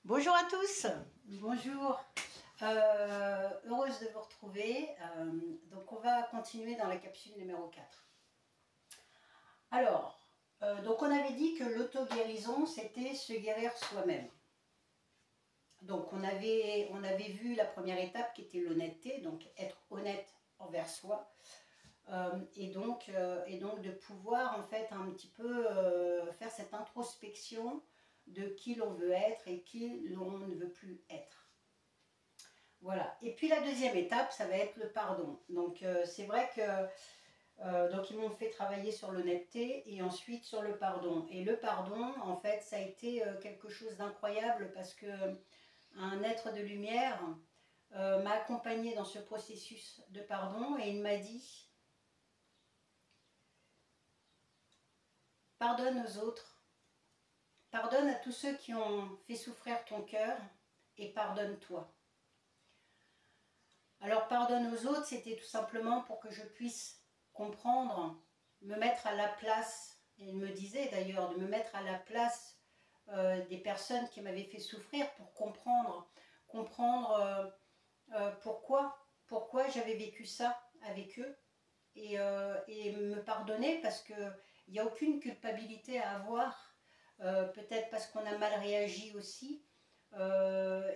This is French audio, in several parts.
Bonjour à tous, bonjour, heureuse de vous retrouver. Donc on va continuer dans la capsule numéro 4. Alors, donc on avait dit que l'auto-guérison c'était se guérir soi-même. Donc on avait vu la première étape qui était l'honnêteté, donc être honnête envers soi. Et donc de pouvoir en fait un petit peu faire cette introspection de qui l'on veut être et qui l'on ne veut plus être. Voilà. Et puis la deuxième étape, ça va être le pardon. Donc c'est vrai que donc ils m'ont fait travailler sur l'honnêteté et ensuite sur le pardon. Et le pardon, en fait, ça a été quelque chose d'incroyable parce que un être de lumière m'a accompagné dans ce processus de pardon et il m'a dit: pardonne aux autres, pardonne à tous ceux qui ont fait souffrir ton cœur et pardonne-toi. Alors pardonne aux autres, c'était tout simplement pour que je puisse comprendre, me mettre à la place, et il me disait d'ailleurs de me mettre à la place des personnes qui m'avaient fait souffrir pour comprendre pourquoi j'avais vécu ça avec eux et me pardonner parce qu'il n'y a aucune culpabilité à avoir, peut-être parce qu'on a mal réagi aussi.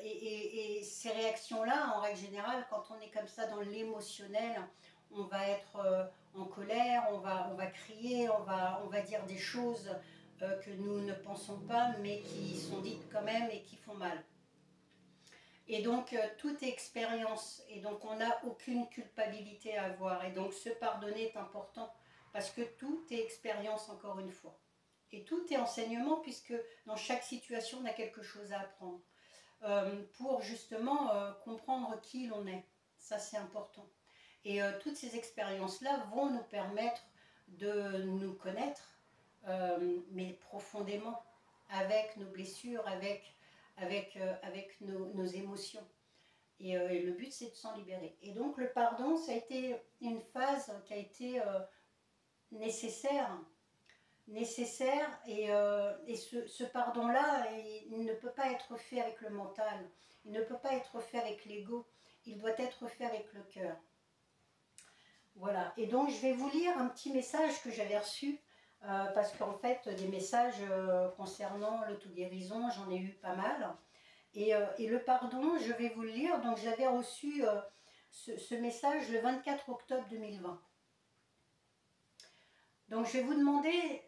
Et ces réactions-là, en règle générale, quand on est comme ça dans l'émotionnel, on va être en colère, on va crier, on va dire des choses que nous ne pensons pas, mais qui sont dites quand même et qui font mal. Et donc, tout est expérience, et donc on n'a aucune culpabilité à avoir. Et donc, se pardonner est important, parce que tout est expérience, encore une fois. Et tout est enseignement, puisque dans chaque situation, on a quelque chose à apprendre. Pour justement comprendre qui l'on est. Ça, c'est important. Et toutes ces expériences-là vont nous permettre de nous connaître, mais profondément, avec nos blessures, avec nos émotions. Et le but, c'est de s'en libérer. Et donc, le pardon, ça a été une phase qui a été nécessaire et ce pardon-là, il ne peut pas être fait avec le mental, il ne peut pas être fait avec l'ego, il doit être fait avec le cœur. Voilà, et donc je vais vous lire un petit message que j'avais reçu, parce qu'en fait des messages concernant l'auto-guérison, j'en ai eu pas mal, et le pardon, je vais vous le lire. Donc j'avais reçu ce message le 24 octobre 2020. Donc je vais vous demander,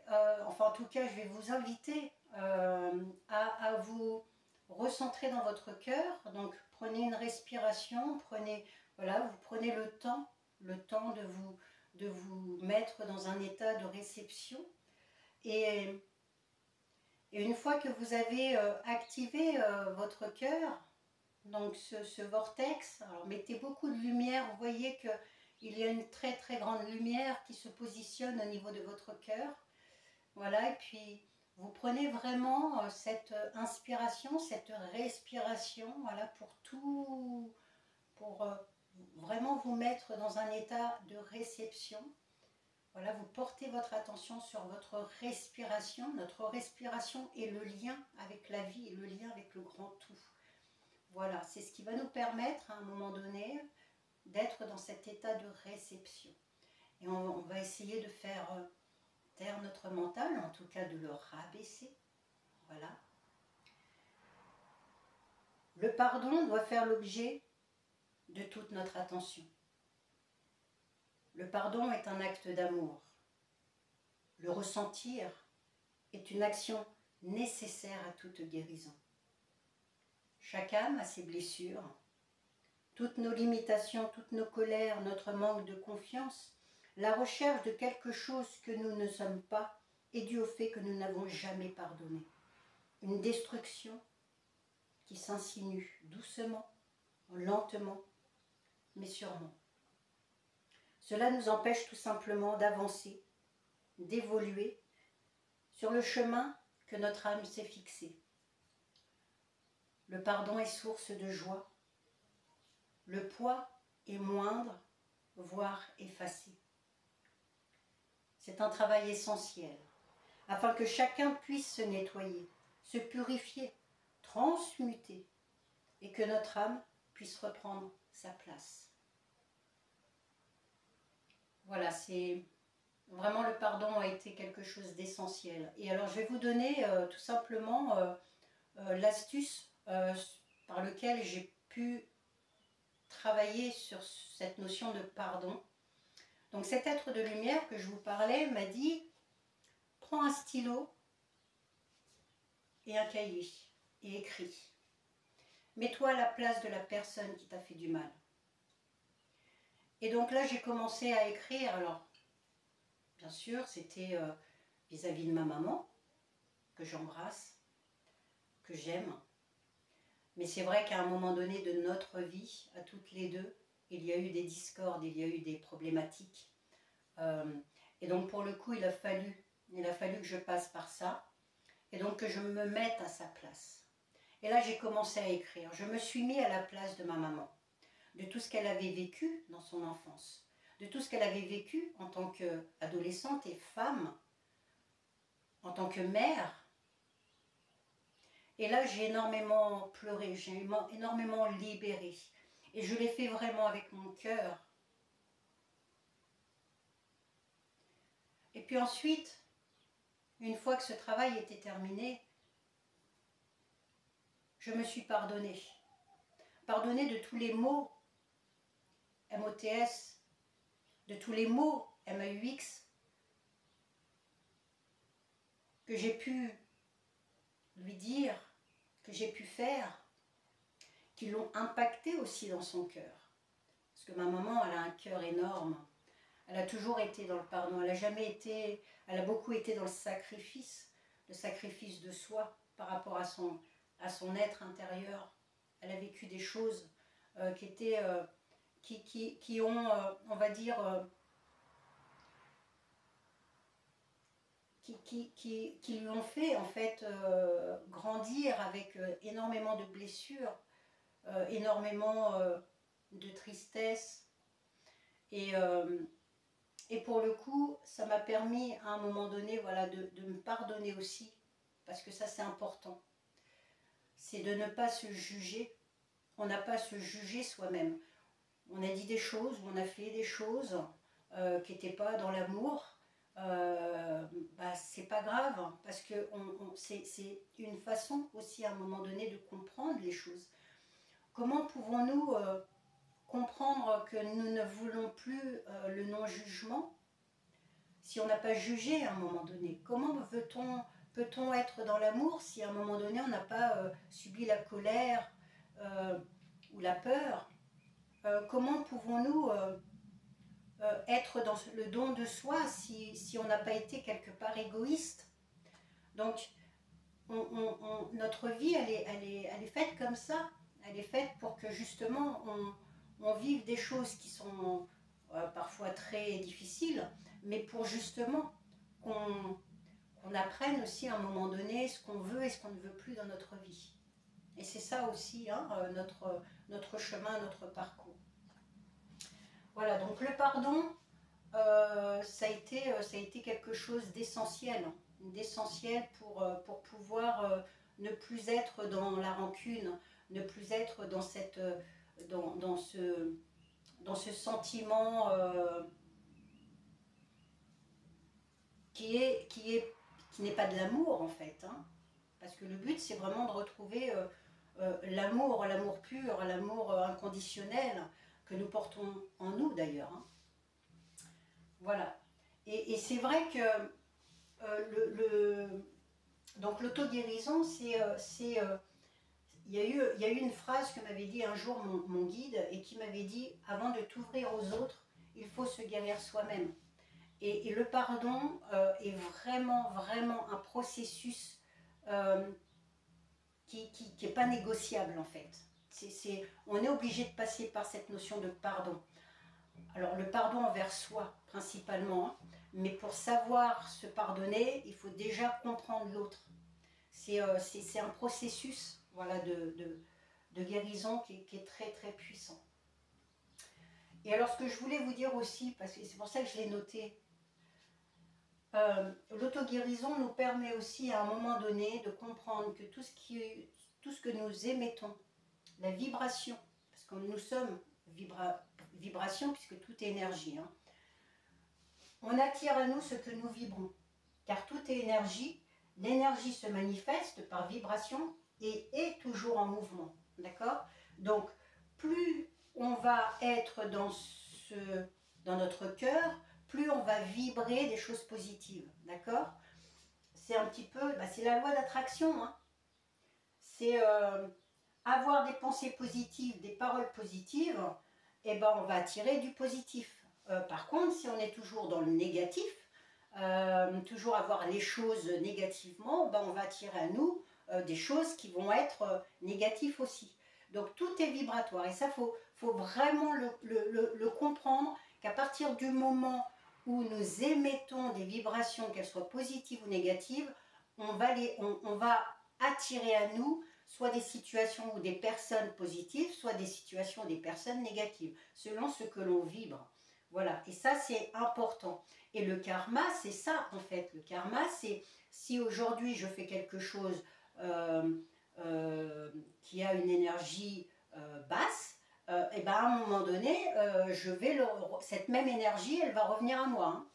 enfin en tout cas je vais vous inviter à vous recentrer dans votre cœur. Donc prenez une respiration, voilà, vous prenez le temps de vous mettre dans un état de réception. Et une fois que vous avez activé votre cœur, donc ce vortex, alors mettez beaucoup de lumière, vous voyez que il y a une très très grande lumière qui se positionne au niveau de votre cœur. Voilà, et puis vous prenez vraiment cette inspiration, cette respiration, voilà, pour vraiment vous mettre dans un état de réception. Voilà, vous portez votre attention sur votre respiration. Notre respiration est le lien avec la vie et le lien avec le grand tout. Voilà, c'est ce qui va nous permettre à un moment donné d'être dans cet état de réception. Et on va essayer de faire taire notre mental, en tout cas de le rabaisser. Voilà. Le pardon doit faire l'objet de toute notre attention. Le pardon est un acte d'amour. Le ressentir est une action nécessaire à toute guérison. Chaque âme a ses blessures. Toutes nos limitations, toutes nos colères, notre manque de confiance, la recherche de quelque chose que nous ne sommes pas est due au fait que nous n'avons jamais pardonné. Une destruction qui s'insinue doucement, lentement, mais sûrement. Cela nous empêche tout simplement d'avancer, d'évoluer sur le chemin que notre âme s'est fixé. Le pardon est source de joie. Le poids est moindre, voire effacé. C'est un travail essentiel, afin que chacun puisse se nettoyer, se purifier, transmuter et que notre âme puisse reprendre sa place. Voilà, c'est vraiment le pardon a été quelque chose d'essentiel. Et alors je vais vous donner tout simplement l'astuce par laquelle j'ai pu travailler sur cette notion de pardon. Donc cet être de lumière que je vous parlais m'a dit, prends un stylo et un cahier et écris. Mets-toi à la place de la personne qui t'a fait du mal. Et donc là j'ai commencé à écrire. Alors bien sûr c'était vis-à-vis de ma maman, que j'embrasse, que j'aime. Mais c'est vrai qu'à un moment donné de notre vie, à toutes les deux, il y a eu des discordes, il y a eu des problématiques. Et donc pour le coup, il a fallu que je passe par ça. Et donc que je me mette à sa place. Et là, j'ai commencé à écrire. Je me suis mis à la place de ma maman. De tout ce qu'elle avait vécu dans son enfance. De tout ce qu'elle avait vécu en tant qu'adolescente et femme. En tant que mère. Et là, j'ai énormément pleuré, j'ai énormément libéré. Et je l'ai fait vraiment avec mon cœur. Et puis ensuite, une fois que ce travail était terminé, je me suis pardonnée. Pardonnée de tous les mots MOTS, de tous les mots MAUX que j'ai pu lui dire, que j'ai pu faire, qui l'ont impacté aussi dans son cœur. Parce que ma maman, elle a un cœur énorme. Elle a toujours été dans le pardon. Elle a beaucoup été dans le sacrifice de soi par rapport à son être intérieur. Elle a vécu des choses qui ont, on va dire, qui lui ont fait en fait grandir avec énormément de blessures, énormément de tristesse. Et pour le coup, ça m'a permis à un moment donné, voilà, de me pardonner aussi, parce que ça c'est important. C'est de ne pas se juger. On n'a pas à se juger soi-même. On a dit des choses, on a fait des choses qui n'étaient pas dans l'amour. C'est pas grave, parce que c'est une façon aussi à un moment donné de comprendre les choses. Comment pouvons-nous comprendre que nous ne voulons plus le non-jugement si on n'a pas jugé à un moment donné? Comment peut-on être dans l'amour si à un moment donné on n'a pas subi la colère ou la peur? Comment pouvons-nous être dans le don de soi si on n'a pas été quelque part égoïste? Donc notre vie elle est faite comme ça. Elle est faite pour que justement on vive des choses qui sont parfois très difficiles, mais pour justement qu'on apprenne aussi à un moment donné ce qu'on veut et ce qu'on ne veut plus dans notre vie. Et c'est ça aussi hein, notre chemin, notre parcours. Voilà, donc le pardon, ça a été quelque chose d'essentiel pour pouvoir ne plus être dans la rancune, ne plus être dans ce sentiment qui n'est pas de l'amour en fait. Hein. Parce que le but c'est vraiment de retrouver l'amour pur, l'amour inconditionnel que nous portons en nous d'ailleurs. Hein. Voilà. Et c'est vrai que donc l'auto-guérison, il y a eu une phrase que m'avait dit un jour mon guide et qui m'avait dit « Avant de t'ouvrir aux autres, il faut se guérir soi-même ». Et le pardon est vraiment, vraiment un processus qui n'est pas négociable en fait. On est obligé de passer par cette notion de pardon. Alors le pardon envers soi principalement, hein, mais pour savoir se pardonner, il faut déjà comprendre l'autre. C'est un processus voilà, de guérison qui est très très puissant. Et alors ce que je voulais vous dire aussi, parce que c'est pour ça que je l'ai noté, l'auto-guérison nous permet aussi à un moment donné de comprendre que tout ce tout ce que nous émettons, la vibration, parce que nous sommes vibration, puisque tout est énergie, hein. On attire à nous ce que nous vibrons, car tout est énergie. L'énergie se manifeste par vibration et est toujours en mouvement, d'accord? Donc, plus on va être dans notre cœur, plus on va vibrer des choses positives, d'accord? C'est un petit peu, c'est la loi d'attraction, hein. C'est avoir des pensées positives, des paroles positives, et ben on va attirer du positif. Par contre, si on est toujours dans le négatif, toujours avoir les choses négativement, ben on va attirer à nous des choses qui vont être négatives aussi. Donc tout est vibratoire et ça, faut vraiment le comprendre, qu'à partir du moment où nous émettons des vibrations, qu'elles soient positives ou négatives, on va attirer à nous soit des situations ou des personnes positives, soit des situations ou des personnes négatives, selon ce que l'on vibre. Voilà, et ça c'est important. Et le karma, c'est ça en fait. Le karma, c'est si aujourd'hui je fais quelque chose qui a une énergie basse, et ben à un moment donné, cette même énergie, elle va revenir à moi, hein,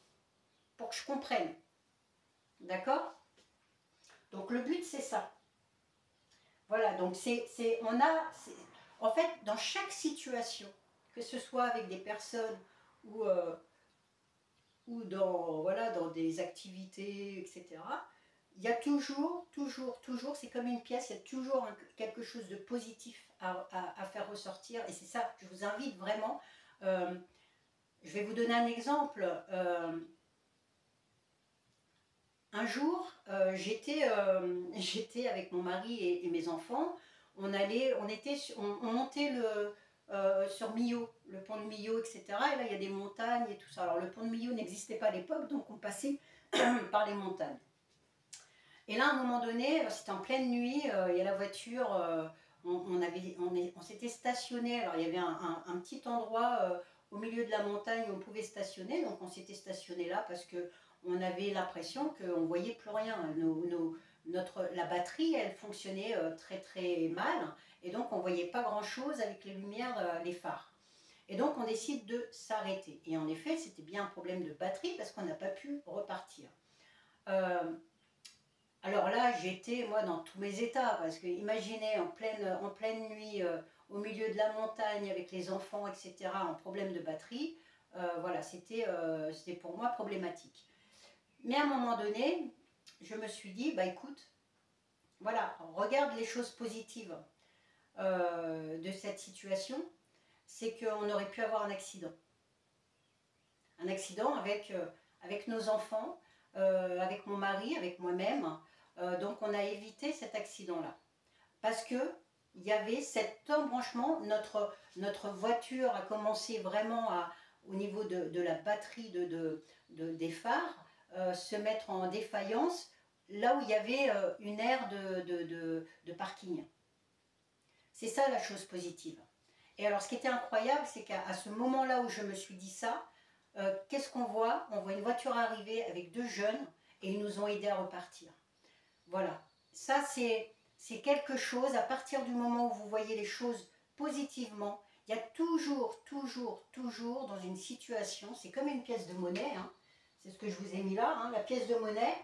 pour que je comprenne. D'accord? Donc le but, c'est ça. Voilà, donc en fait, dans chaque situation, que ce soit avec des personnes ou dans des activités, etc., il y a toujours, c'est comme une pièce, il y a toujours quelque chose de positif à faire ressortir. Et c'est ça, je vous invite vraiment. Je vais vous donner un exemple. Un jour, j'étais avec mon mari et mes enfants. On montait sur Millau, le pont de Millau, etc. Et là, il y a des montagnes et tout ça. Alors, le pont de Millau n'existait pas à l'époque, donc on passait par les montagnes. Et là, à un moment donné, c'était en pleine nuit, il y a la voiture, on s'était stationné. Alors, il y avait un petit endroit au milieu de la montagne où on pouvait stationner. Donc, on s'était stationné là parce que on avait l'impression qu'on ne voyait plus rien. La batterie, elle fonctionnait très très mal. Et donc, on ne voyait pas grand-chose avec les lumières, les phares. Et donc, on décide de s'arrêter. Et en effet, c'était bien un problème de batterie parce qu'on n'a pas pu repartir. Alors là, j'étais, moi, dans tous mes états. Parce que, imaginez, en pleine nuit, au milieu de la montagne, avec les enfants, etc., en problème de batterie, voilà, c'était pour moi problématique. Mais à un moment donné, je me suis dit, bah écoute, voilà, regarde les choses positives de cette situation, c'est qu'on aurait pu avoir un accident. Un accident avec nos enfants, avec mon mari, avec moi-même. Donc on a évité cet accident-là. Parce que il y avait cet embranchement, notre voiture a commencé vraiment au niveau de la batterie des phares, se mettre en défaillance là où il y avait une aire de parking. C'est ça la chose positive. Et alors ce qui était incroyable, c'est qu'à ce moment-là où je me suis dit ça, qu'est-ce qu'on voit? On voit une voiture arriver avec deux jeunes et ils nous ont aidés à repartir. Voilà, ça c'est quelque chose, à partir du moment où vous voyez les choses positivement, il y a toujours dans une situation, c'est comme une pièce de monnaie, hein, c'est ce que je vous ai mis là, hein, la pièce de monnaie,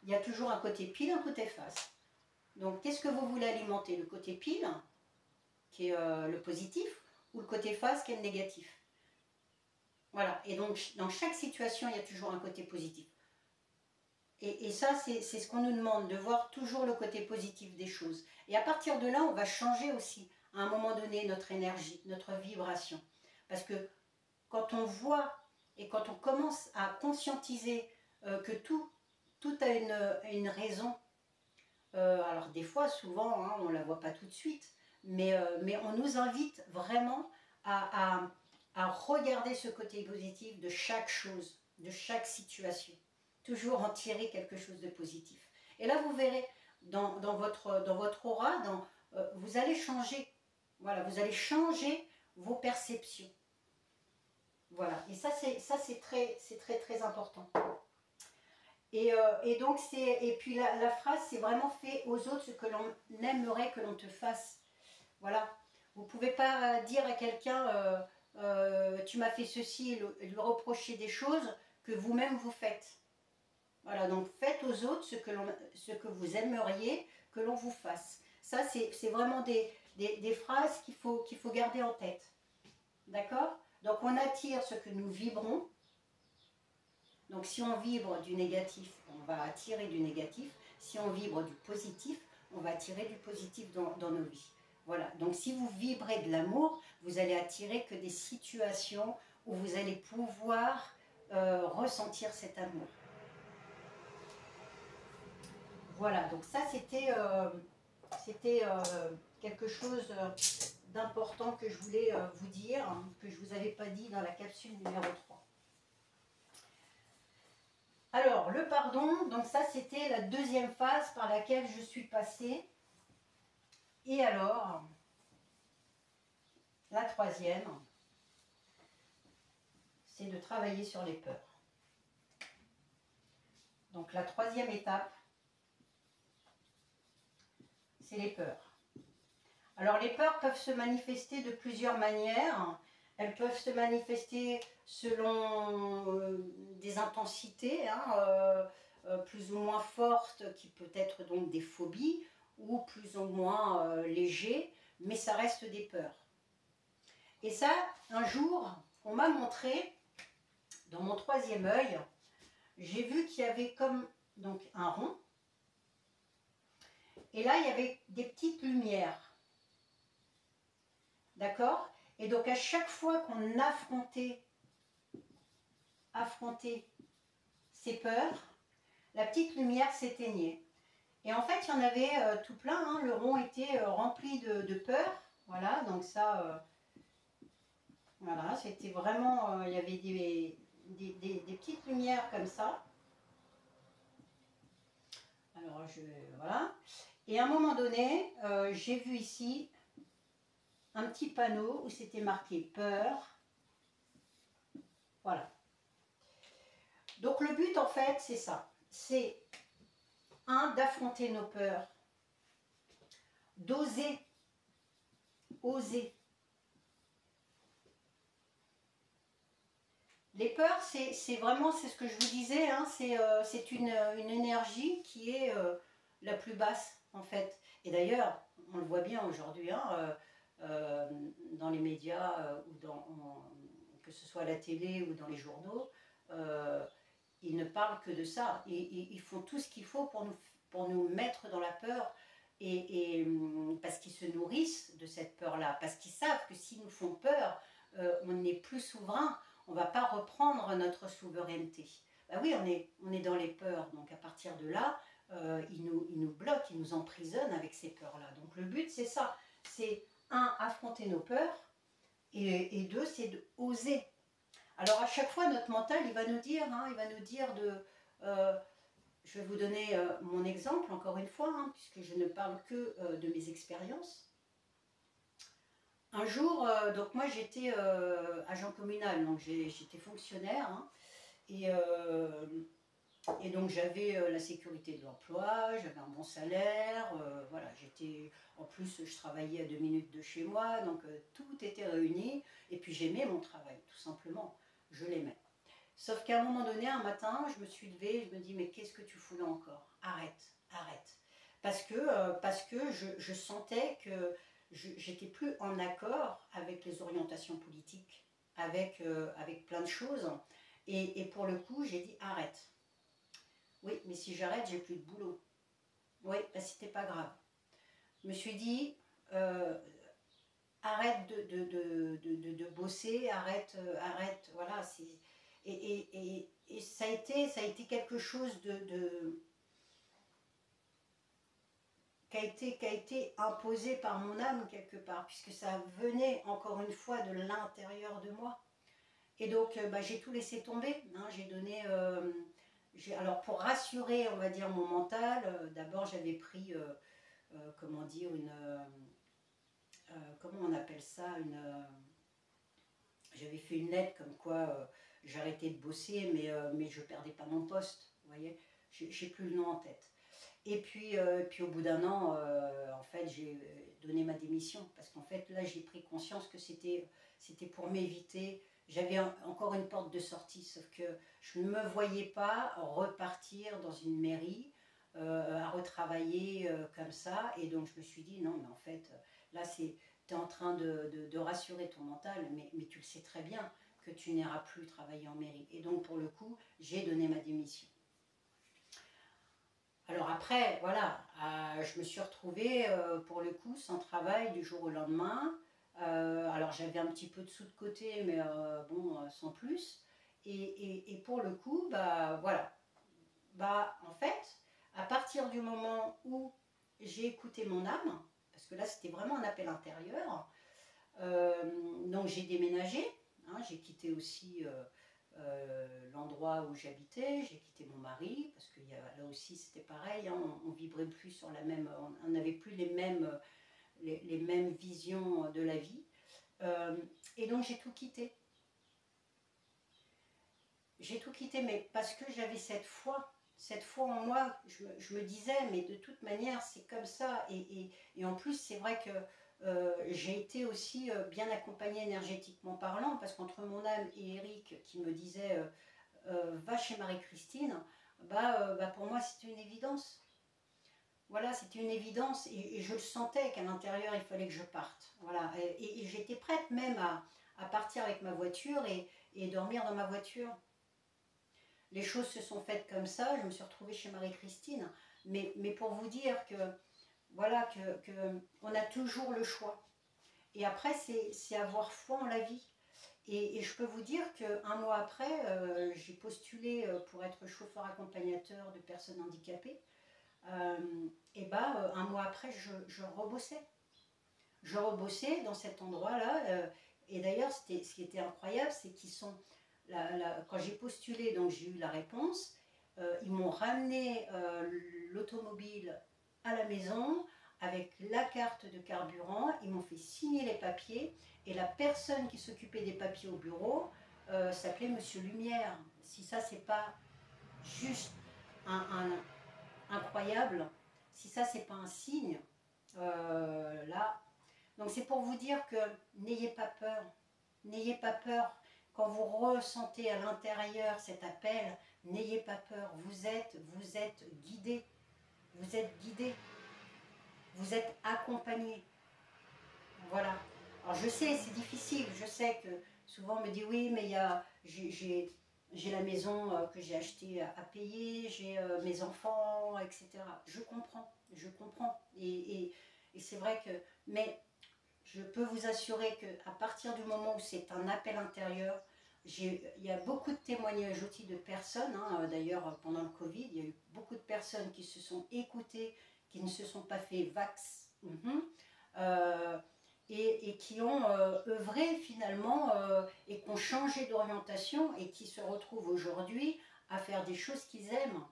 il y a toujours un côté pile, un côté face. Donc qu'est-ce que vous voulez alimenter? Le côté pile, qui est le positif, ou le côté face, qui est le négatif. Voilà, et donc dans chaque situation, il y a toujours un côté positif. Et ça, c'est ce qu'on nous demande, de voir toujours le côté positif des choses. Et à partir de là, on va changer aussi, à un moment donné, notre énergie, notre vibration. Parce que quand on voit et quand on commence à conscientiser que tout a une raison, alors des fois, souvent, hein, on ne la voit pas tout de suite, mais on nous invite vraiment à regarder ce côté positif de chaque chose, de chaque situation. Toujours en tirer quelque chose de positif. Et là, vous verrez, dans votre aura, vous allez changer. Voilà, vous allez changer vos perceptions. Voilà, et ça c'est très important. Et donc, et puis la phrase, c'est vraiment fait aux autres ce que l'on aimerait que l'on te fasse. Voilà. Vous ne pouvez pas dire à quelqu'un, tu m'as fait ceci, et lui reprocher des choses que vous-même vous faites. Voilà, donc faites aux autres ce que vous aimeriez que l'on vous fasse. Ça, c'est vraiment des phrases qu'il faut garder en tête. D'accord? Donc on attire ce que nous vibrons. Donc si on vibre du négatif, on va attirer du négatif. Si on vibre du positif, on va attirer du positif dans nos vies. Voilà, donc si vous vibrez de l'amour, vous allez attirer que des situations où vous allez pouvoir ressentir cet amour. Voilà, donc ça c'était quelque chose d'important que je voulais vous dire, que je ne vous avais pas dit dans la capsule numéro 3. Alors, le pardon, donc ça c'était la deuxième phase par laquelle je suis passée. Et alors, la troisième, c'est de travailler sur les peurs. Donc la troisième étape, c'est les peurs. Alors les peurs peuvent se manifester de plusieurs manières. Elles peuvent se manifester selon des intensités, plus ou moins fortes, qui peut être donc des phobies, ou plus ou moins légers, mais ça reste des peurs. Et ça, un jour, on m'a montré, dans mon troisième œil, j'ai vu qu'il y avait comme donc un rond, et là il y avait des petites lumières. D'accord? Et donc à chaque fois qu'on affrontait ces peurs, la petite lumière s'éteignait. Et en fait, il y en avait tout plein, hein. Le rond était rempli de peurs. Voilà, donc ça, voilà, c'était vraiment, il y avait des petites lumières comme ça. Alors, voilà. Et à un moment donné, j'ai vu ici un petit panneau où c'était marqué peur. Voilà. Donc le but en fait c'est ça, c'est d'affronter nos peurs, d'oser, oser. Les peurs c'est vraiment, c'est ce que je vous disais, hein, c'est une énergie qui est la plus basse en fait. Et d'ailleurs on le voit bien aujourd'hui, hein, dans les médias ou que ce soit à la télé ou dans les journaux, ils ne parlent que de ça. Ils font tout ce qu'il faut pour nous mettre dans la peur, parce qu'ils se nourrissent de cette peur-là, parce qu'ils savent que s'ils nous font peur, on n'est plus souverain, on ne va pas reprendre notre souveraineté. Ben oui, on est dans les peurs, donc à partir de là, ils nous bloquent, ils nous emprisonnent avec ces peurs-là. Donc le but, c'est ça, c'est affronter nos peurs, et deux, c'est d'oser. Alors à chaque fois, notre mental, il va nous dire, je vais vous donner mon exemple, encore une fois, hein, puisque je ne parle que de mes expériences. Un jour, donc moi j'étais agent communal, donc j'étais fonctionnaire, hein, et donc j'avais la sécurité de l'emploi, j'avais un bon salaire, voilà, en plus je travaillais à 2 minutes de chez moi, donc tout était réuni, et puis j'aimais mon travail, tout simplement, je l'aimais. Sauf qu'à un moment donné, un matin, je me suis levée, je me dis mais qu'est-ce que tu fous là encore? Arrête, arrête. Parce que je sentais que j'étais plus en accord avec les orientations politiques, avec plein de choses, et pour le coup, j'ai dit arrête. Oui, mais si j'arrête, j'ai plus de boulot. Oui, ben, c'était pas grave. Je me suis dit, arrête de bosser, arrête, voilà. Et ça a été quelque chose qui a été imposé par mon âme quelque part, puisque ça venait encore une fois de l'intérieur de moi. Et donc, bah, j'ai tout laissé tomber, hein, j'ai donné... alors pour rassurer, on va dire, mon mental, d'abord j'avais pris, comment dire, comment on appelle ça, j'avais fait une lettre comme quoi j'arrêtais de bosser, mais je ne perdais pas mon poste, vous voyez. j'ai plus le nom en tête. Et puis au bout d'un an, en fait, j'ai donné ma démission. Parce qu'en fait, là, j'ai pris conscience que c'était pour m'éviter. J'avais encore une porte de sortie, sauf que je ne me voyais pas repartir dans une mairie, à retravailler comme ça. Et donc, je me suis dit, non, mais en fait, là, tu es en train de rassurer ton mental, mais tu le sais très bien que tu n'iras plus travailler en mairie. Et donc, pour le coup, j'ai donné ma démission. Alors après, voilà, je me suis retrouvée pour le coup sans travail du jour au lendemain. Alors j'avais un petit peu de sous de côté, mais bon, sans plus. Et pour le coup, bah voilà. Bah en fait, à partir du moment où j'ai écouté mon âme, parce que là c'était vraiment un appel intérieur, donc j'ai déménagé, hein, j'ai quitté aussi l'endroit où j'habitais, j'ai quitté mon mari, parce que là aussi c'était pareil, hein, on vibrait plus sur la même, on n'avait plus les mêmes visions de la vie. Et donc j'ai tout quitté. J'ai tout quitté, mais parce que j'avais cette foi en moi, je me disais, mais de toute manière, c'est comme ça. Et en plus, c'est vrai que j'ai été aussi bien accompagnée énergétiquement parlant, parce qu'entre mon âme et Eric, qui me disait va chez Marie-Christine, bah pour moi, c'était une évidence. Voilà, c'était une évidence, et je le sentais qu'à l'intérieur, il fallait que je parte. Voilà, et j'étais prête même à partir avec ma voiture et dormir dans ma voiture. Les choses se sont faites comme ça, je me suis retrouvée chez Marie-Christine, mais pour vous dire que voilà, on a toujours le choix. Et après, c'est avoir foi en la vie. Et je peux vous dire qu'un mois après, j'ai postulé pour être chauffeur accompagnateur de personnes handicapées. Un mois après, je rebossais. Je rebossais dans cet endroit-là. Et d'ailleurs, ce qui était incroyable, c'est qu'ils sont... quand j'ai postulé, donc j'ai eu la réponse, ils m'ont ramené l'automobile à la maison avec la carte de carburant, ils m'ont fait signer les papiers, et la personne qui s'occupait des papiers au bureau s'appelait Monsieur Lumière. Si ça, c'est pas juste incroyable, si ça, c'est pas un signe, là... Donc c'est pour vous dire que n'ayez pas peur, n'ayez pas peur. Quand vous ressentez à l'intérieur cet appel, n'ayez pas peur, vous êtes guidé, vous êtes guidé, vous êtes accompagné. Voilà. Alors je sais, c'est difficile, je sais que souvent on me dit oui, mais j'ai la maison que j'ai achetée à payer, j'ai mes enfants, etc. Je comprends, je comprends. Et c'est vrai que... Mais je peux vous assurer qu'à partir du moment où c'est un appel intérieur, il y a beaucoup de témoignages aussi de personnes, hein, d'ailleurs pendant le Covid, il y a eu beaucoup de personnes qui se sont écoutées, qui ne se sont pas fait vax, et qui ont œuvré finalement et qui ont changé d'orientation et qui se retrouvent aujourd'hui à faire des choses qu'ils aiment,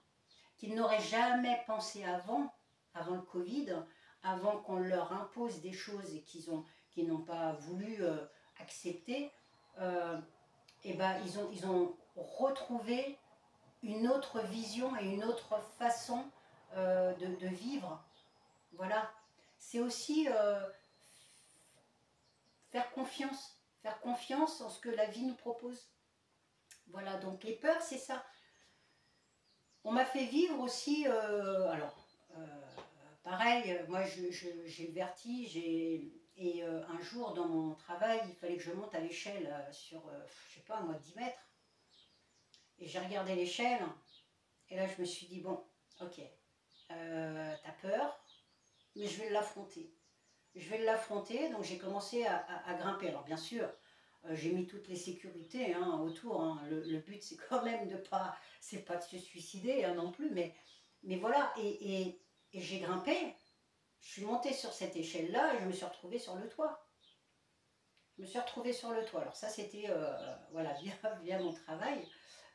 qu'ils n'auraient jamais pensé avant le Covid, avant qu'on leur impose des choses et qu'ils n'ont pas voulu accepter, ils ont retrouvé une autre vision et une autre façon de vivre. Voilà. C'est aussi faire confiance en ce que la vie nous propose. Voilà, donc les peurs, c'est ça. On m'a fait vivre aussi, pareil, moi j'ai le vertige, et un jour dans mon travail, il fallait que je monte à l'échelle sur, je sais pas moi, 10 mètres. Et j'ai regardé l'échelle, et là je me suis dit, bon, ok, t'as peur, mais je vais l'affronter. Je vais l'affronter, donc j'ai commencé à grimper. Alors bien sûr, j'ai mis toutes les sécurités hein, autour. Hein. Le but c'est quand même c'est pas de se suicider hein, non plus, mais voilà. Et j'ai grimpé. Je suis montée sur cette échelle-là et je me suis retrouvée sur le toit. Je me suis retrouvée sur le toit. Alors ça c'était voilà via mon travail,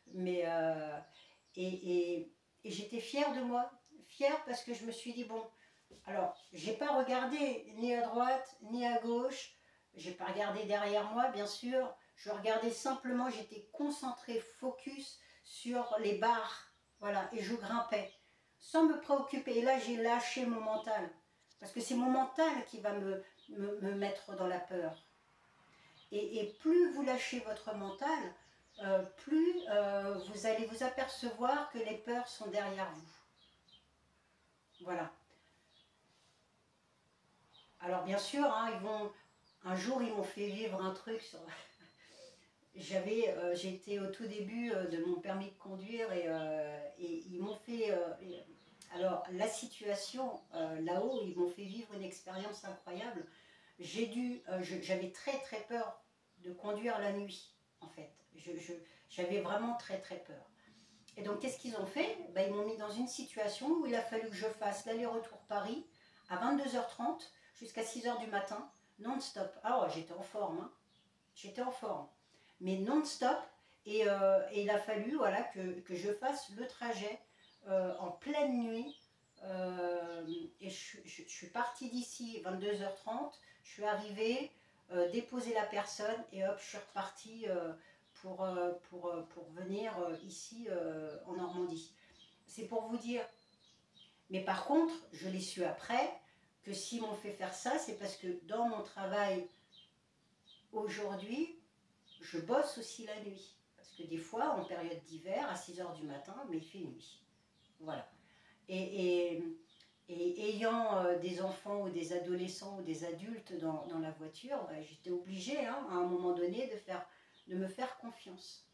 mais et j'étais fière de moi, fière parce que je me suis dit bon. Alors, j'ai pas regardé ni à droite, ni à gauche, j'ai pas regardé derrière moi, bien sûr, je regardais simplement, j'étais concentrée, focus sur les barres, Voilà, et je grimpais, sans me préoccuper. Et là, j'ai lâché mon mental. Parce que c'est mon mental qui va me mettre dans la peur. Et plus vous lâchez votre mental, plus vous allez vous apercevoir que les peurs sont derrière vous. Voilà. Alors bien sûr, hein, un jour ils m'ont fait vivre un truc sur... J'étais au tout début de mon permis de conduire et ils m'ont fait... alors la situation là-haut, ils m'ont fait vivre une expérience incroyable. J'avais très très peur de conduire la nuit, en fait. J'avais vraiment très très peur. Et donc qu'est-ce qu'ils ont fait? Ben, ils m'ont mis dans une situation où il a fallu que je fasse l'aller-retour Paris à 22h30 jusqu'à 6h du matin, non-stop. Alors j'étais en forme, hein. J'étais en forme, mais non-stop. Et il a fallu voilà, que je fasse le trajet en pleine nuit. Et je suis partie d'ici 22h30, je suis arrivée, déposer la personne et hop, je suis repartie pour venir ici en Normandie. C'est pour vous dire. Mais par contre, je l'ai su après, que s'ils m'ont fait faire ça, c'est parce que dans mon travail aujourd'hui, je bosse aussi la nuit. Parce que des fois, en période d'hiver, à 6h du matin, mais il fait nuit. Voilà. Et, et ayant des enfants ou des adolescents ou des adultes dans la voiture, bah, j'étais obligée hein, à un moment donné de me faire confiance.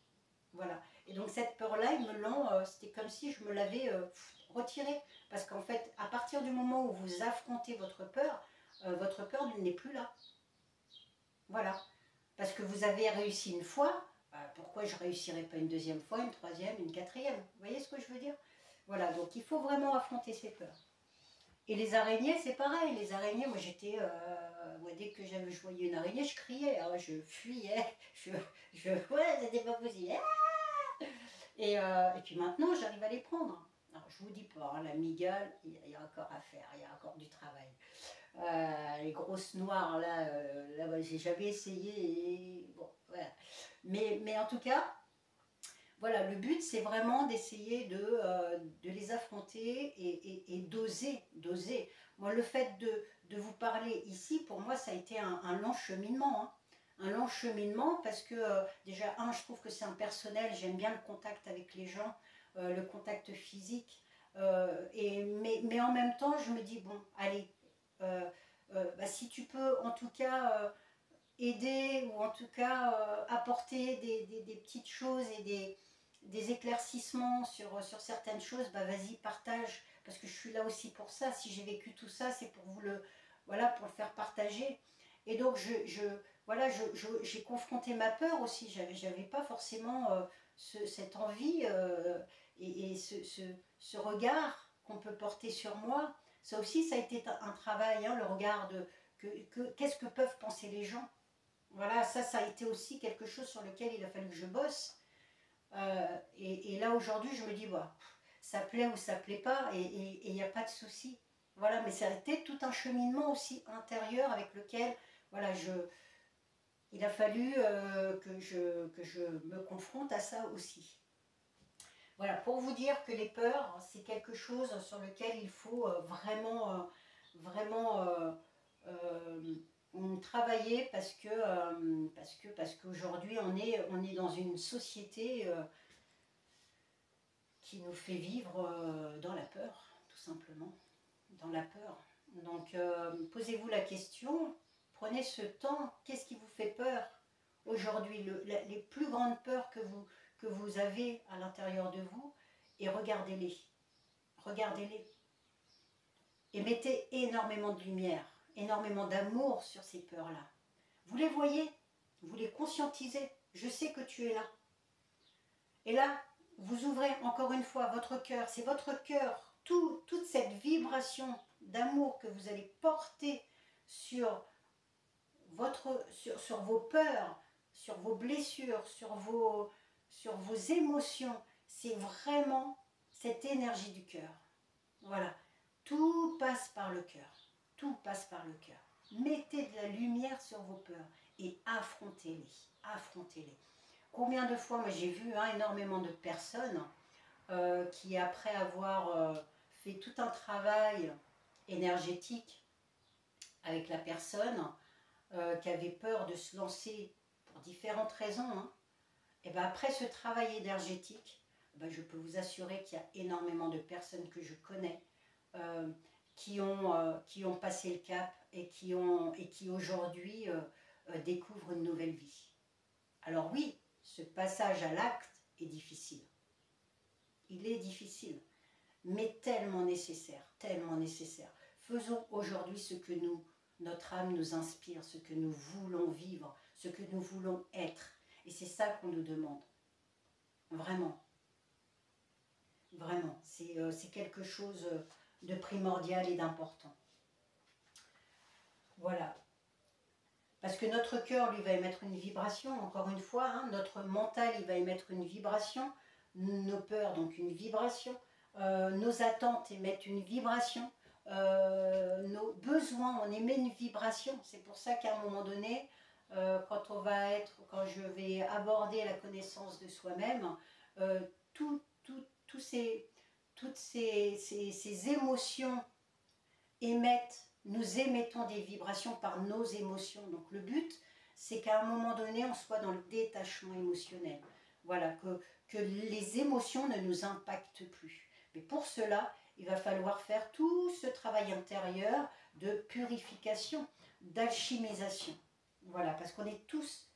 Voilà. Et donc cette peur-là, ils me l'ont, c'était comme si je me l'avais retirée. Parce qu'en fait, à partir du moment où vous affrontez votre peur n'est plus là. Voilà. Parce que vous avez réussi une fois, pourquoi je ne réussirais pas une deuxième fois, une troisième, une quatrième? Vous voyez ce que je veux dire? Voilà, donc il faut vraiment affronter ses peurs. Et les araignées, c'est pareil. Les araignées, moi j'étais... moi, dès que je voyais une araignée, je criais, hein, je fuyais. Ouais, c'était pas possible. Et puis maintenant, j'arrive à les prendre. Alors, je vous dis pas, hein, la migale, il y a encore à faire, il y a encore du travail. Les grosses noires, là j'ai jamais essayé. Et, bon, voilà. Mais en tout cas, voilà, le but c'est vraiment d'essayer de les affronter et d'oser. Moi, le fait de vous parler ici, pour moi, ça a été un long cheminement. Hein. Un long cheminement parce que déjà, je trouve que c'est impersonnel, j'aime bien le contact avec les gens, le contact physique. Mais en même temps, je me dis, bon, allez, bah, si tu peux en tout cas aider ou en tout cas apporter des petites choses et des éclaircissements sur certaines choses, bah vas-y, partage, parce que je suis là aussi pour ça. Si j'ai vécu tout ça, c'est pour vous voilà, pour le faire partager. Et donc voilà, j'ai confronté ma peur aussi. J'avais pas forcément cette envie et ce regard qu'on peut porter sur moi. Ça aussi, ça a été un travail, hein, le regard de qu'est-ce que peuvent penser les gens. Voilà, ça a été aussi quelque chose sur lequel il a fallu que je bosse. Et là, aujourd'hui, je me dis, bah, ça plaît ou ça plaît pas, et il n'y a pas de souci. Voilà, mais ça a été tout un cheminement aussi intérieur avec lequel, voilà, il a fallu que je me confronte à ça aussi. Voilà, pour vous dire que les peurs, c'est quelque chose sur lequel il faut vraiment travailler parce qu'aujourd'hui on est dans une société qui nous fait vivre dans la peur, tout simplement, dans la peur. Donc posez-vous la question, prenez ce temps, qu'est-ce qui vous fait peur aujourd'hui, les plus grandes peurs que vous avez à l'intérieur de vous, et regardez-les. Regardez-les. Et mettez énormément de lumière, énormément d'amour sur ces peurs-là. Vous les voyez, vous les conscientisez. Je sais que tu es là. Et là, vous ouvrez encore une fois votre cœur. C'est votre cœur, toute cette vibration d'amour que vous allez porter sur vos peurs, sur vos blessures, sur vos émotions. C'est vraiment cette énergie du cœur. Voilà. Tout passe par le cœur. Tout passe par le cœur. Mettez de la lumière sur vos peurs et affrontez-les. Affrontez-les. Combien de fois, moi j'ai vu énormément de personnes qui après avoir fait tout un travail énergétique avec la personne, qui avait peur de se lancer pour différentes raisons, hein, et ben après ce travail énergétique, ben je peux vous assurer qu'il y a énormément de personnes que je connais euh, qui ont passé le cap et qui aujourd'hui découvrent une nouvelle vie. Alors oui, ce passage à l'acte est difficile. Il est difficile, mais tellement nécessaire, tellement nécessaire. Faisons aujourd'hui ce que notre âme nous inspire, ce que nous voulons vivre, ce que nous voulons être. Et c'est ça qu'on nous demande. Vraiment. Vraiment. C'est quelque chose de primordial et d'important. Voilà. Parce que notre cœur, lui, va émettre une vibration, encore une fois, hein, notre mental, il va émettre une vibration, nos peurs, donc une vibration, nos attentes émettent une vibration, nos besoins, on émet une vibration. C'est pour ça qu'à un moment donné, quand je vais aborder la connaissance de soi-même, euh, tout, tous toutes ces émotions émettent, nous émettons des vibrations par nos émotions. Donc le but, c'est qu'à un moment donné, on soit dans le détachement émotionnel. Voilà, que les émotions ne nous impactent plus. Mais pour cela, il va falloir faire tout ce travail intérieur de purification, d'alchimisation. Voilà, parce qu'on est tous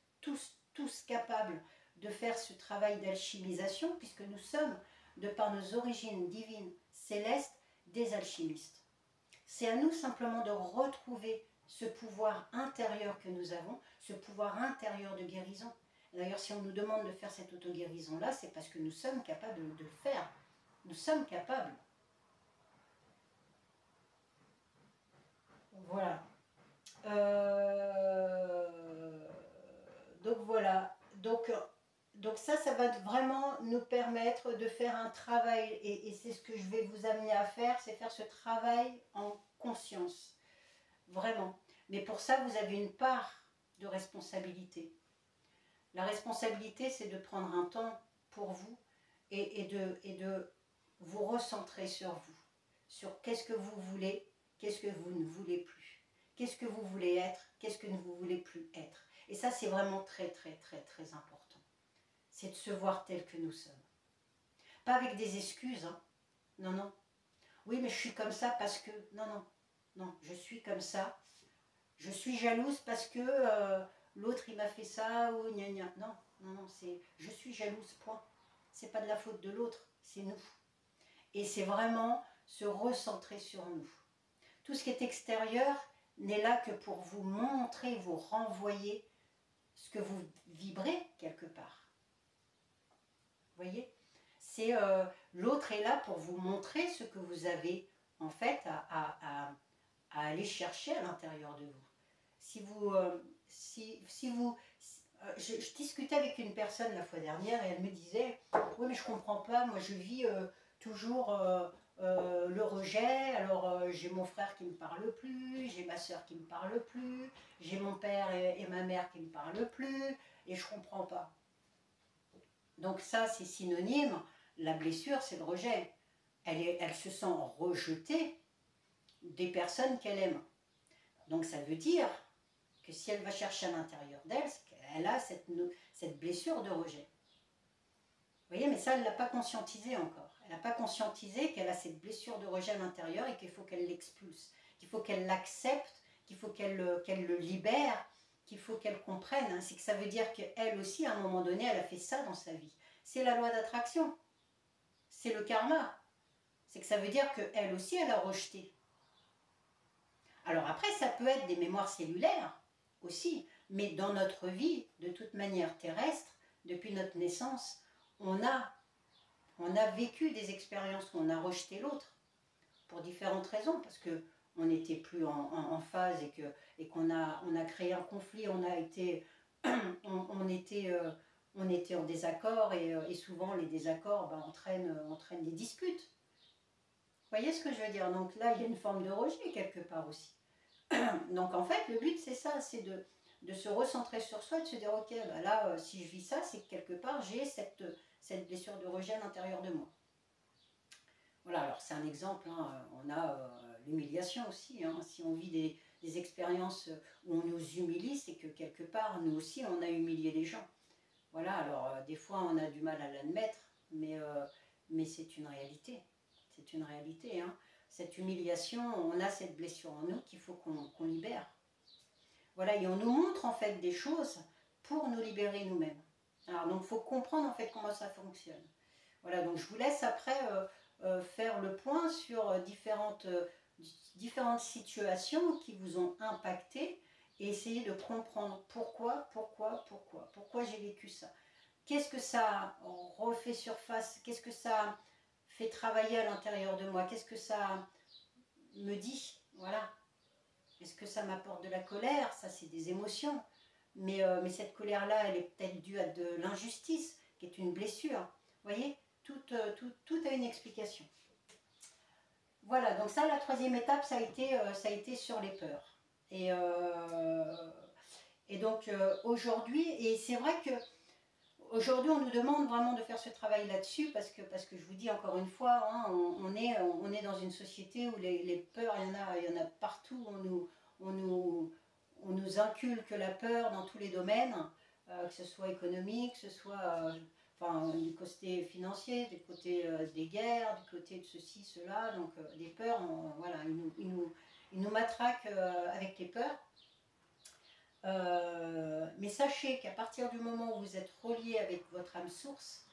capables de faire ce travail d'alchimisation, puisque nous sommes, de par nos origines divines célestes, des alchimistes. C'est à nous simplement de retrouver ce pouvoir intérieur que nous avons, ce pouvoir intérieur de guérison. D'ailleurs, si on nous demande de faire cette auto-guérison-là, c'est parce que nous sommes capables de le faire. Nous sommes capables. Voilà. Donc voilà. Donc ça va vraiment nous permettre de faire un travail, et c'est ce que je vais vous amener à faire, c'est faire ce travail en conscience. Vraiment. Mais pour ça, vous avez une part de responsabilité. La responsabilité, c'est de prendre un temps pour vous et de vous recentrer sur vous. Sur qu'est-ce que vous voulez, qu'est-ce que vous ne voulez plus. Qu'est-ce que vous voulez être, qu'est-ce que vous ne voulez plus être. Et ça, c'est vraiment très, très, très, très important. C'est de se voir tel que nous sommes. Pas avec des excuses, hein. Non, non. Oui, mais je suis comme ça parce que... Non, non. Non, je suis comme ça. Je suis jalouse parce que l'autre il m'a fait ça ou gna gna. Non, non, non, c'est je suis jalouse, point. C'est pas de la faute de l'autre, c'est nous. Et c'est vraiment se recentrer sur nous. Tout ce qui est extérieur n'est là que pour vous montrer, vous renvoyer ce que vous vibrez quelque part. Vous voyez, c'est l'autre est là pour vous montrer ce que vous avez en fait à aller chercher à l'intérieur de vous. Je discutais avec une personne la fois dernière et elle me disait oui mais je comprends pas, moi je vis toujours le rejet, alors j'ai mon frère qui me parle plus, j'ai ma soeur qui me parle plus, j'ai mon père et ma mère qui me parlent plus et je comprends pas. Donc ça c'est synonyme, la blessure c'est le rejet, elle se sent rejetée des personnes qu'elle aime. Donc ça veut dire que si elle va chercher à l'intérieur d'elle, c'est qu'elle a cette blessure de rejet. Vous voyez, mais ça, elle ne l'a pas conscientisé encore. Elle n'a pas conscientisé qu'elle a cette blessure de rejet à l'intérieur et qu'il faut qu'elle l'expulse, qu'il faut qu'elle l'accepte, qu'il faut qu'elle le libère, qu'il faut qu'elle comprenne. C'est que ça veut dire qu'elle aussi, à un moment donné, elle a fait ça dans sa vie. C'est la loi d'attraction. C'est le karma. C'est que ça veut dire qu'elle aussi, elle a rejeté. Alors après, ça peut être des mémoires cellulaires aussi, mais dans notre vie, de toute manière terrestre, depuis notre naissance, on a vécu des expériences où on a rejeté l'autre, pour différentes raisons, parce qu'on n'était plus en phase et qu'on a créé un conflit, on était en désaccord, et souvent les désaccords entraînent des disputes. Vous voyez ce que je veux dire? Donc là, il y a une forme de rejet quelque part aussi. Donc en fait, le but c'est ça, c'est de se recentrer sur soi, de se dire ok, bah là, si je vis ça, c'est que quelque part j'ai cette blessure de rejet à l'intérieur de moi. Voilà, alors c'est un exemple, hein, on a l'humiliation aussi, hein, si on vit des expériences où on nous humilie, c'est que quelque part, nous aussi, on a humilié les gens. Voilà, alors des fois, on a du mal à l'admettre, mais c'est une réalité. C'est une réalité, hein. Cette humiliation, on a cette blessure en nous qu'il faut qu'on libère. Voilà, et on nous montre en fait des choses pour nous libérer nous-mêmes. Alors, donc, il faut comprendre en fait comment ça fonctionne. Voilà, donc je vous laisse après faire le point sur différentes situations qui vous ont impacté et essayer de comprendre pourquoi j'ai vécu ça. Qu'est-ce que ça refait surface? Qu'est-ce que ça fait travailler à l'intérieur de moi? Qu'est-ce que ça me dit? Voilà. Est-ce que ça m'apporte de la colère? Ça, c'est des émotions. Mais cette colère-là, elle est peut-être due à de l'injustice, qui est une blessure. Vous voyez, tout a une explication. Voilà, donc ça, la troisième étape, ça a été sur les peurs. Et donc aujourd'hui, et c'est vrai que aujourd'hui, on nous demande vraiment de faire ce travail là-dessus parce que je vous dis encore une fois, hein, on est dans une société où les peurs, il y en a partout. On nous inculque la peur dans tous les domaines, que ce soit économique, que ce soit enfin, du côté financier, du côté des guerres, du côté de ceci, cela. Donc les peurs, voilà, ils nous matraquent avec les peurs. Mais sachez qu'à partir du moment où vous êtes relié avec votre âme source,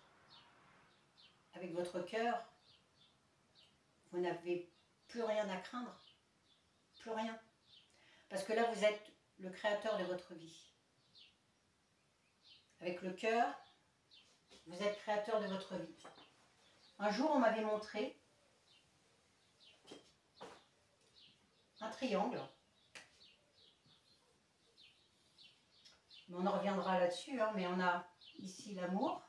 avec votre cœur, vous n'avez plus rien à craindre. Plus rien. Parce que là, vous êtes le créateur de votre vie. Avec le cœur, vous êtes créateur de votre vie. Un jour, on m'avait montré un triangle. Mais on en reviendra là-dessus, hein, mais on a ici l'amour,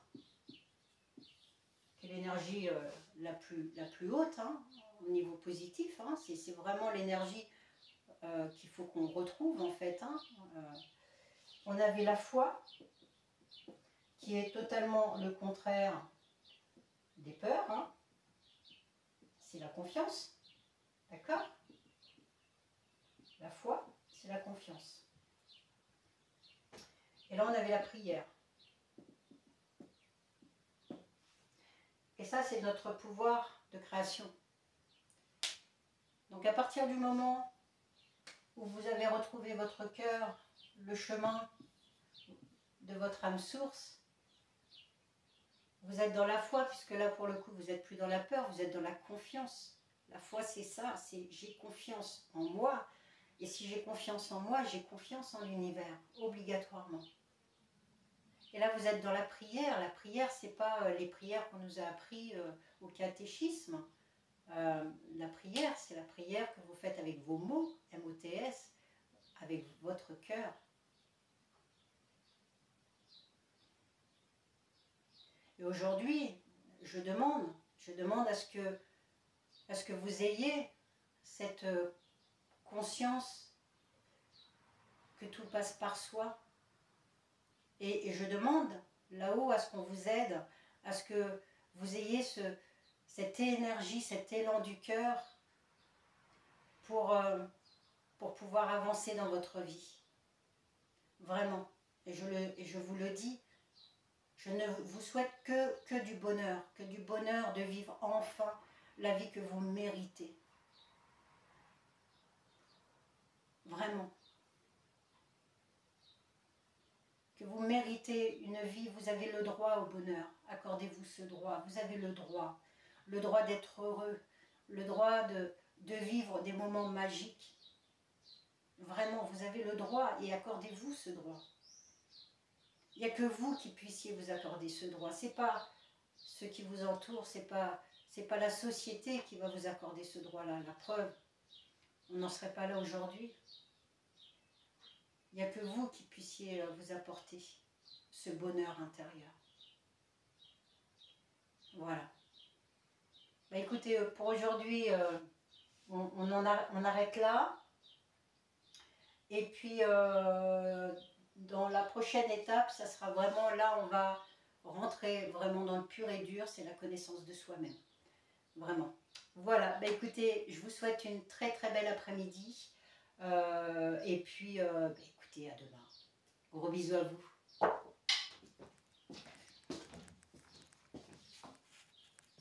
qui est l'énergie la plus haute, hein, au niveau positif. Hein, c'est vraiment l'énergie qu'il faut qu'on retrouve en fait. Hein. On avait la foi, qui est totalement le contraire des peurs. Hein. C'est la confiance, d'accord? La foi, c'est la confiance. Et là, on avait la prière. Et ça, c'est notre pouvoir de création. Donc, à partir du moment où vous avez retrouvé votre cœur, le chemin de votre âme source, vous êtes dans la foi, puisque là, pour le coup, vous n'êtes plus dans la peur, vous êtes dans la confiance. La foi, c'est ça, c'est j'ai confiance en moi. Et si j'ai confiance en moi, j'ai confiance en l'univers, obligatoirement. Et là, vous êtes dans la prière. La prière, ce n'est pas les prières qu'on nous a appris au catéchisme. La prière, c'est la prière que vous faites avec vos mots, M-O-T-S, avec votre cœur. Et aujourd'hui, je demande à ce que vous ayez cette conscience que tout passe par soi. Et je demande là-haut à ce qu'on vous aide, à ce que vous ayez cette énergie, cet élan du cœur pour pouvoir avancer dans votre vie. Vraiment. Et je vous le dis, je ne vous souhaite que du bonheur de vivre enfin la vie que vous méritez. Vraiment. Que vous méritez une vie, vous avez le droit au bonheur. Accordez-vous ce droit. Vous avez le droit d'être heureux, le droit de vivre des moments magiques. Vraiment, vous avez le droit et accordez-vous ce droit. Il n'y a que vous qui puissiez vous accorder ce droit. Ce n'est pas ceux qui vous entourent, ce n'est pas la société qui va vous accorder ce droit-là. La preuve, on n'en serait pas là aujourd'hui. Il n'y a que vous qui puissiez vous apporter ce bonheur intérieur. Voilà. Bah écoutez, pour aujourd'hui, on arrête là. Et puis, dans la prochaine étape, ça sera vraiment là, on va rentrer vraiment dans le pur et dur, c'est la connaissance de soi-même. vraiment. Voilà, bah écoutez, je vous souhaite une très très belle après-midi. Et puis, bah écoutez, à demain. Gros bisous à vous.